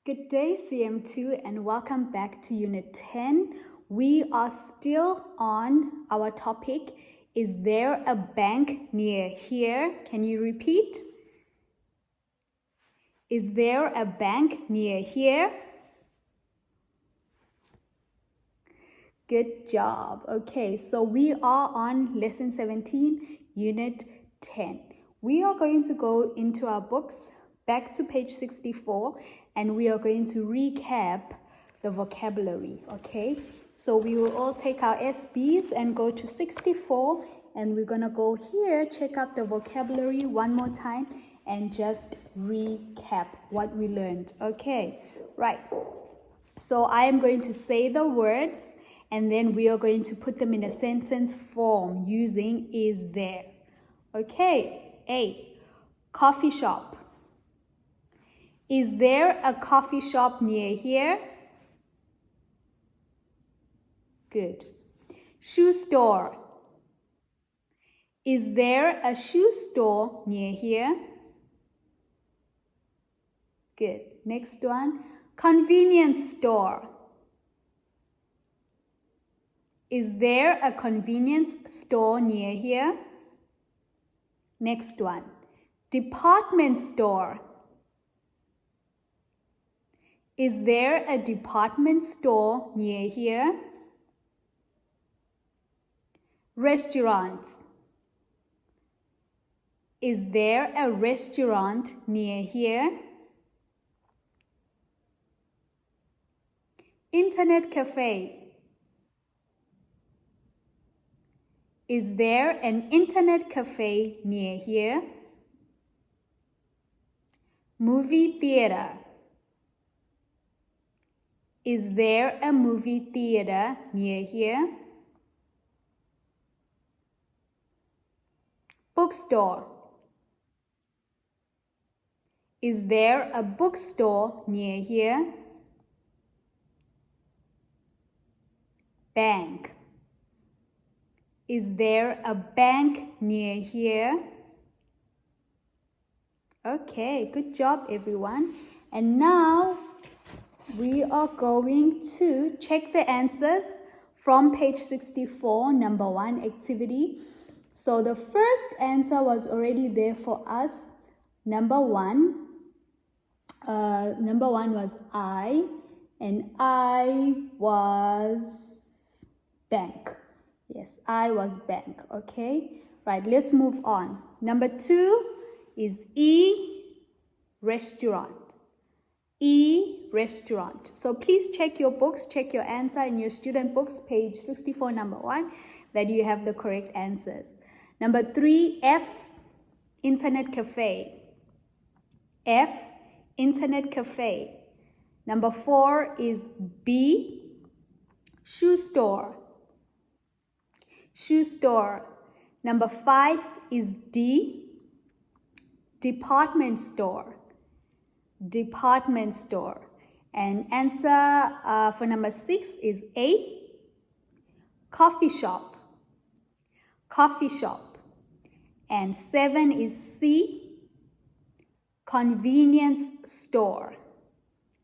Good day, CM2, and welcome back to Unit 10. We are still on our topic, is there a bank near here? Can you repeat? Is there a bank near here? Good job. Okay, so we are on Lesson 17, Unit 10. We are going to go into our books, back to page 64, and we are going to recap the vocabulary, okay? So we will all take our SBs and go to 64, and we're going to go here, check out the vocabulary one more time, and just recap what we learned, okay? Right. So I am going to say the words, and then we are going to put them in a sentence form using is there. Okay, A, coffee shop. Is there a coffee shop near here? Good. Shoe store. Is there a shoe store near here? Good. Next one, convenience store. Is there a convenience store near here? Next one, department store. Is there a department store near here? Restaurants. Is there a restaurant near here? Internet cafe. Is there an internet cafe near here? Movie theater. Is there a movie theater near here? Bookstore. Is there a bookstore near here? Bank. Is there a bank near here? Okay, good job everyone. And now we are going to check the answers from page 64, number 1 activity. So the first answer was already there for us. Number one was I, and I was bank. Yes, I was bank, okay? Right, let's move on. Number 2 is E, restaurant. E, restaurant. So please check your books, check your answer in your student books, page 64, number 1, that you have the correct answers. Number 3, F, internet cafe. F, internet cafe. Number 4 is B, shoe store. Shoe store. Number 5 is D, department store. Department store. And answer for number 6 is A, coffee shop. Coffee shop. And 7 is C, convenience store.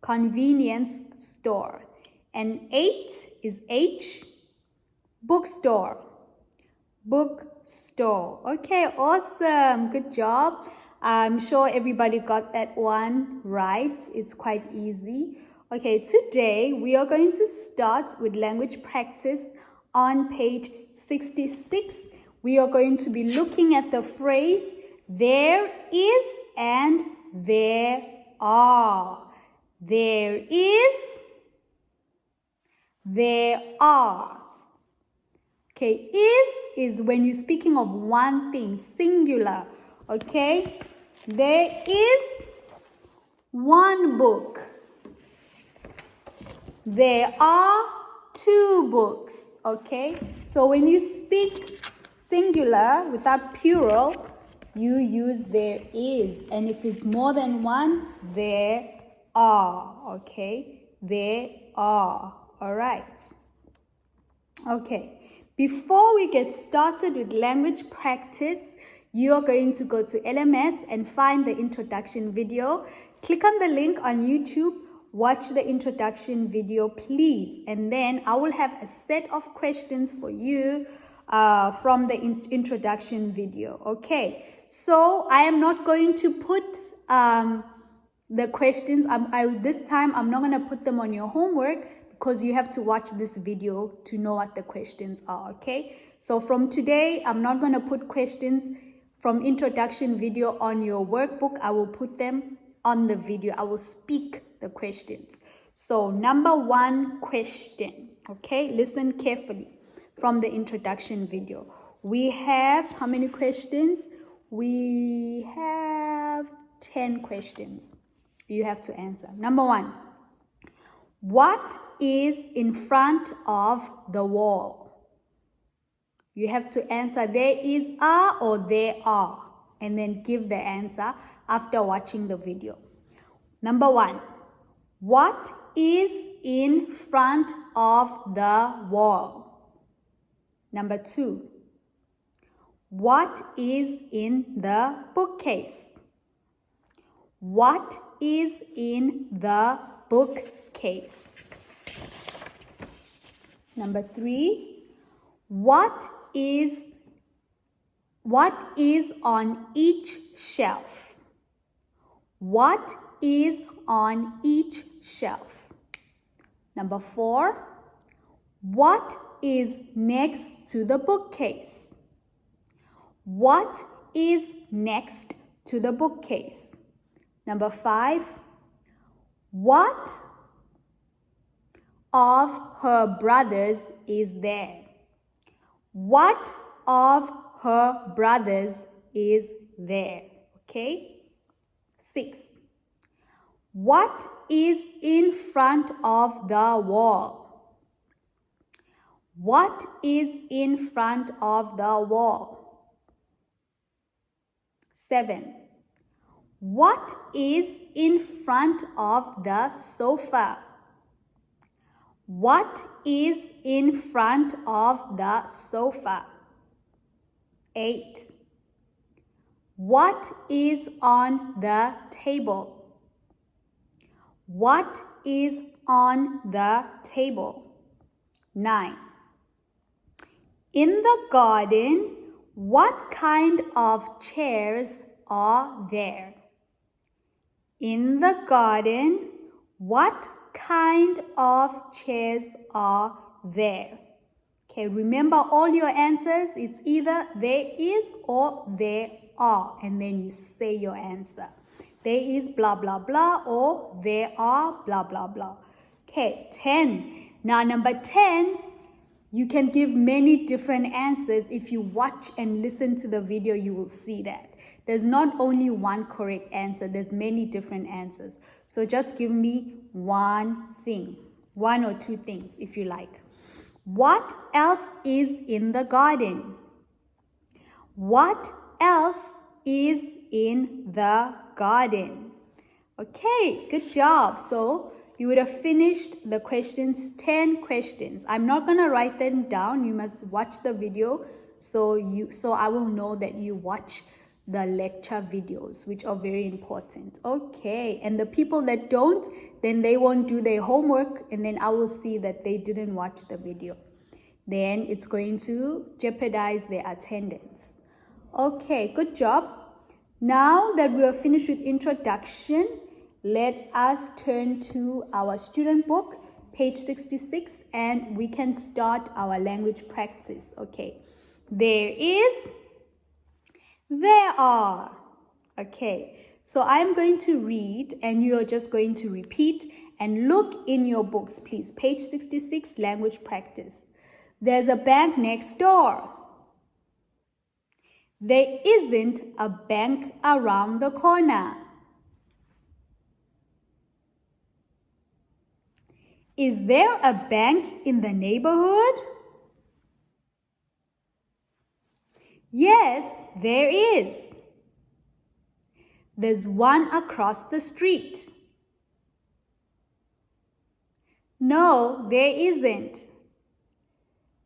Convenience store. And 8 is H, bookstore. Bookstore. Okay, awesome. Good job. I'm sure everybody got that one right. It's quite easy. Okay, today we are going to start with language practice on page 66. We are going to be looking at the phrase there is and there are. There is, there are. Okay, is when you're speaking of one thing, singular. Okay, there is one book. There are 2 books. Okay, so when you speak singular without plural, you use there is. And if it's more than one, there are. Okay, there are. All right. Okay. Before we get started with language practice, you are going to go to LMS and find the introduction video. Click on the link on YouTube, watch the introduction video, please. And then I will have a set of questions for you from the introduction video. Okay, so I am not going to put the questions. This time I'm not going to put them on your homework because you have to watch this video to know what the questions are. Okay, so from today I'm not going to put questions from introduction video on your workbook. I will put them on the video. I will speak the questions. So number 1 question, okay, listen carefully from the introduction video. We have how many questions? We have 10 questions you have to answer. Number 1, what is in front of the wall? You have to answer there is a or there are, and then give the answer after watching the video. Number 1, what is in front of the wall? Number 2, what is in the bookcase? What is in the bookcase? Number 3, what is on each shelf? What is on each shelf? Number 4, what is next to the bookcase? What is next to the bookcase? Number 5, what of her brothers is there? What of her brothers is there? Okay. 6, what is in front of the wall? What is in front of the wall? 7, what is in front of the sofa? What is in front of the sofa? 8, what is on the table? What is on the table? 9, in the garden, what kind of chairs are there? In the garden, what kind of chairs are there? Okay, remember all your answers. It's either there is or there are, and then you say your answer. There is blah blah blah or there are blah blah blah. Okay, 10. Now number 10, you can give many different answers. If you watch and listen to the video, you will see that. There's not only one correct answer, there's many different answers. So just give me one thing, 1 or 2 things if you like. What else is in the garden? What else is in the garden? Okay, good job. So you would have finished the questions, 10 questions. I'm not going to write them down. You must watch the video so I will know that you watch the lecture videos, which are very important. Okay, and the people that don't, then they won't do their homework, and then I will see that they didn't watch the video. Then it's going to jeopardize their attendance. Okay, good job. Now that we are finished with introduction, let us turn to our student book, page 66, and we can start our language practice. Okay, there is, there are. Okay, so I'm going to read and you're just going to repeat and look in your books, please. Page 66, language practice. There's a bank next door. There isn't a bank around the corner. Is there a bank in the neighborhood? Yes, there is. There's one across the street. No, there isn't.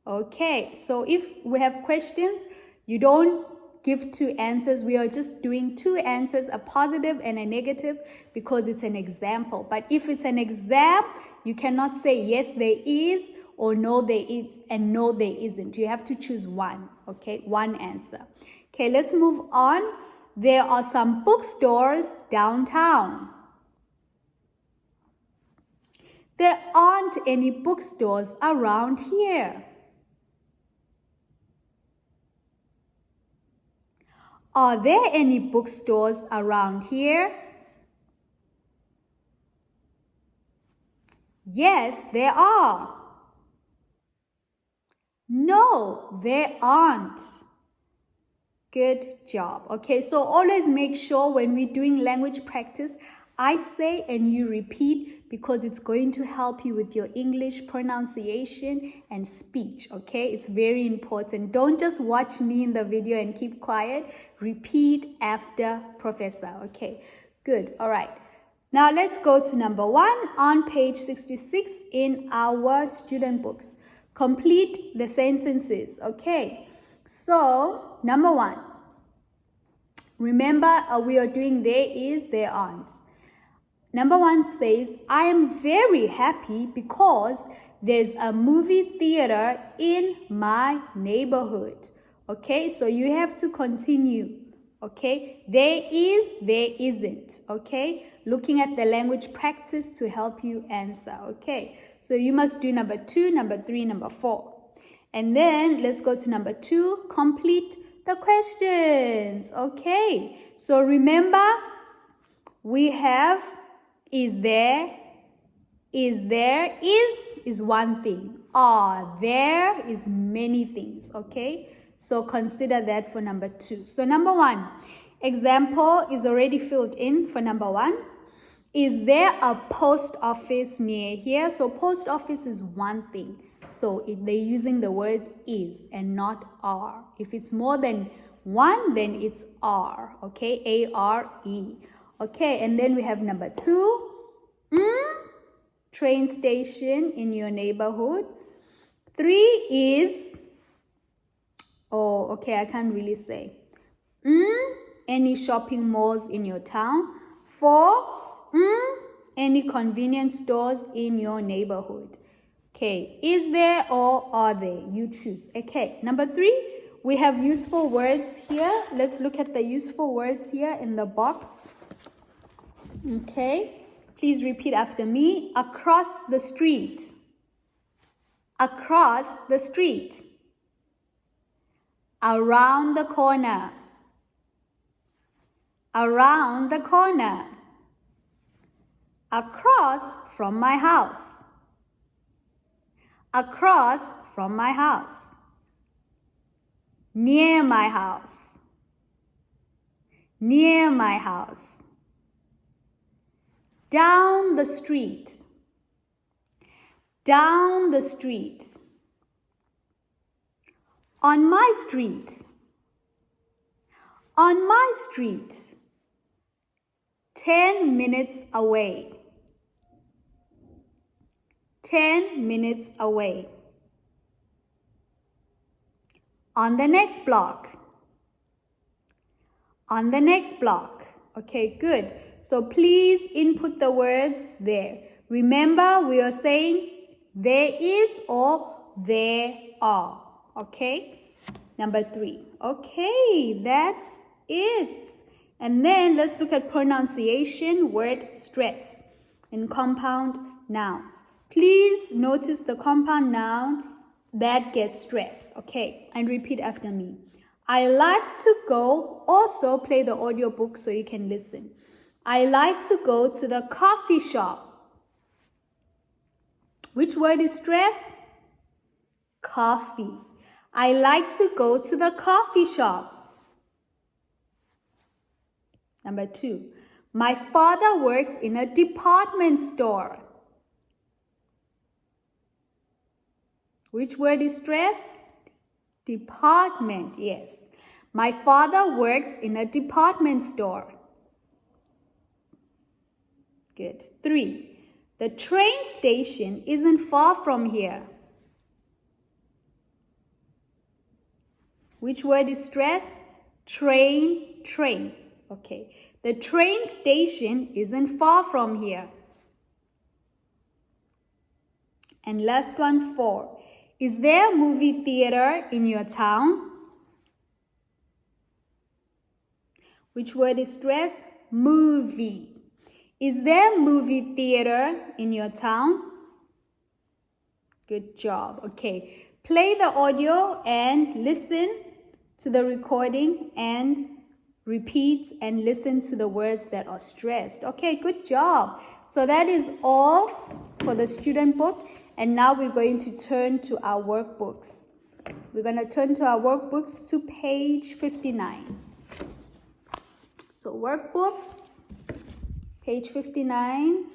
Okay, so if we have questions, you don't give two answers. We are just doing two answers, a positive and a negative, because it's an example. But if it's an exam, you cannot say yes there is or no there is and no there isn't. You have to choose one, okay? One answer. Okay, let's move on. There are some bookstores downtown. There aren't any bookstores around here. Are there any bookstores around here? Yes, there are. No, there aren't. Good job. Okay, so always make sure when we're doing language practice, I say and you repeat, because it's going to help you with your English pronunciation and speech, okay? It's very important. Don't just watch me in the video and keep quiet. Repeat after professor, okay? Good, all right. Now let's go to number 1 on page 66 in our student books. Complete the sentences, okay? So, number 1. Remember, we are doing there is, there aren't. Number 1 says, I am very happy because there's a movie theater in my neighborhood. Okay, so you have to continue. Okay, there is, there isn't. Okay, looking at the language practice to help you answer. Okay, so you must do number 2, number 3, number 4. And then let's go to number 2, complete the questions. Okay, so remember, we have is there, is one thing. Are there is many things, okay? So consider that for number 2. So number 1, example is already filled in for number 1. Is there a post office near here? So post office is one thing. So they're using the word is and not are. If it's more than one, then it's are, okay? A-R-E. Okay, and then we have number 2. Train station in your neighborhood. 3 is, I can't really say. Any shopping malls in your town. 4, any convenience stores in your neighborhood. Okay, is there or are there? You choose. Okay, number 3, we have useful words here. Let's look at the useful words here in the box. Okay, please repeat after me. Across the street. Across the street. Around the corner. Around the corner. Across from my house. Across from my house. Near my house. Near my house. Down the street. Down the street. On my street. On my street. 10 minutes away. 10 minutes away. On the next block. On the next block. Okay, good. So please input the words there. Remember, we are saying there is or there are. Okay? Number 3. Okay, that's it. And then let's look at pronunciation, word stress, and compound nouns. Please notice the compound noun that gets stressed. Okay, and repeat after me. I like to go, also play the audiobook so you can listen. I like to go to the coffee shop. Which word is stressed? Coffee. I like to go to the coffee shop. Number 2. My father works in a department store. Which word is stressed? Department, yes. My father works in a department store. Good. 3. The train station isn't far from here. Which word is stressed? Train, train. Okay. The train station isn't far from here. And last one, 4. Is there a movie theater in your town? Which word is stressed? Movie. Is there a movie theater in your town? Good job. Okay. Play the audio and listen to the recording and repeat and listen to the words that are stressed. Okay, good job. So that is all for the student book. And now we're going to turn to our workbooks. We're going to turn to our workbooks to page 59. So workbooks, page 59.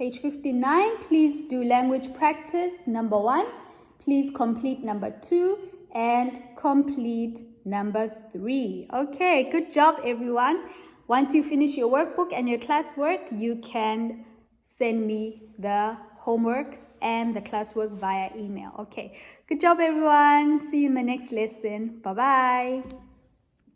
Page 59, please do language practice number 1. Please complete number 2 and complete number 3. Okay, good job everyone. Once you finish your workbook and your classwork, you can send me the homework and the classwork via email. Okay, good job everyone. See you in the next lesson. Bye-bye.